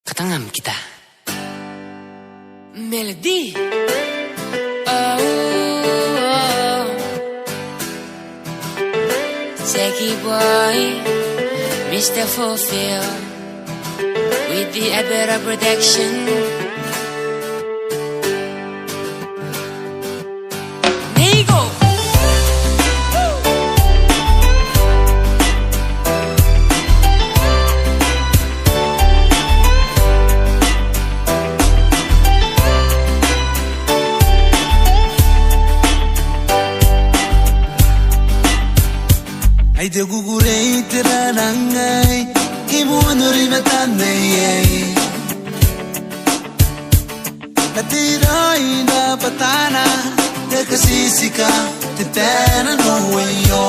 Ketangan kita Melody. Oh, Jackie boy, Mr. Fulfill with the better protection. Ai te gugurei te ranangai ki muanuri matanei Natirai na patana te kasisika te tena no yo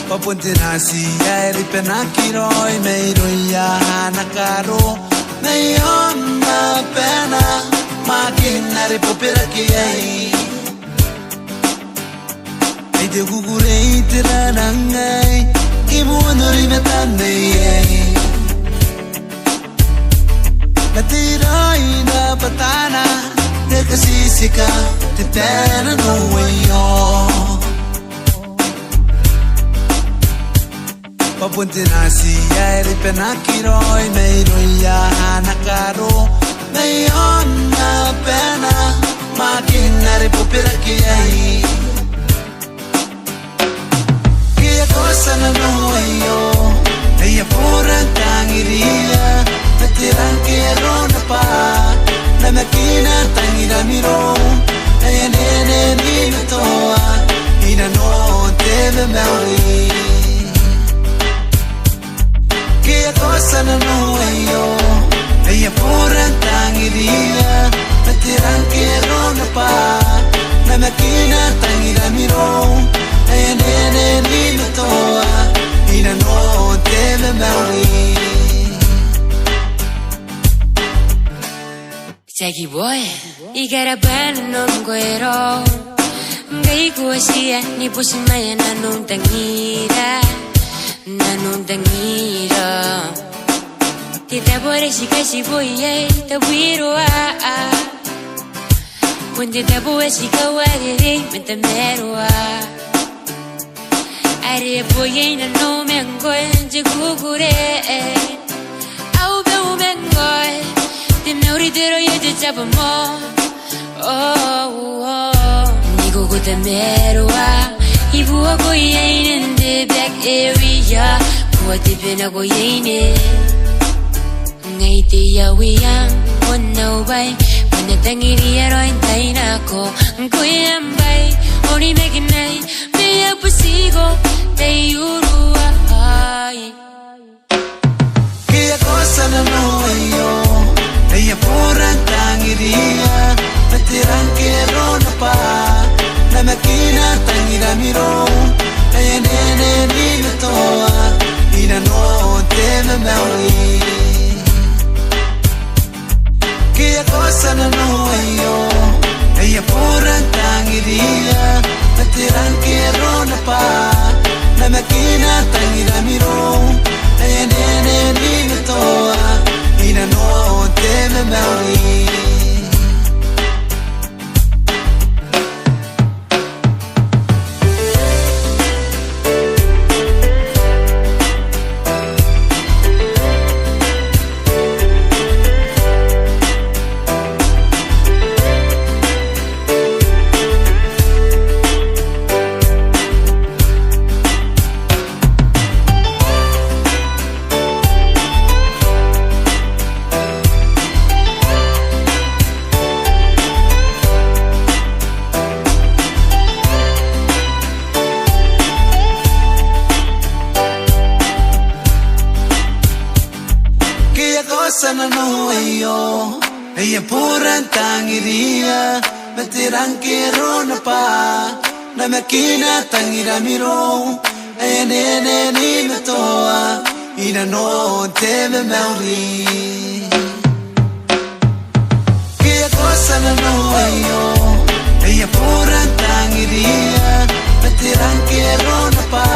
Papunte nasi ai penakiroi meiroi ya nakaro meyon na pena makin nare popera ki ai Ai te gugurei te ranangai ki muanuri matanei Natirai na patana te kasisika te tena no yo Papunte nasi ai penakiroi meiroi ya nakaro meyon na pena makin nare popera ki ai Cosa na no yo ella pura tangiria me tiran que rona pa na máquina tangira miro ella nene ni me toa ina no te me meuri que cosa na no yo ella pura tangiria me tiran que rona pa na máquina tangira miro ella nene ni me toa ina no te me meuri Jackie boy, igaraban non guero ngai kuasia ni pusimaya nanung tangira Tita bore shikashi boye tawiro Punte tabuwe shikawagiri metamerwa Are boye na no mengoy jigugure Au be mengoy Te meoritero ye te chapamo Oh Nigo te merwa Ibu ako yain in the back area Kuwa te pena ko yain Ngay te yawiyang Onaw bay Panatangiri aroin tayo na ko Kuyang bay Oni mekinay May pusigo Tayurua Kaya cosa na no yo ella pura tangiria me tiran que rona pa na máquina tangira miro ella nene ni me toa ina no te me meuri Kaya cosa na no yo ella pura tangiria me tiran que rona pa na máquina tangira miro ella nene ni me toa ina no te me meuri Sana no yo ella pura tangiria me tiran que rona pa na máquina tangira miro ella nene ni me toa ina no te me meuri que cosa no yo ella pura tangiria me tiran que rona pa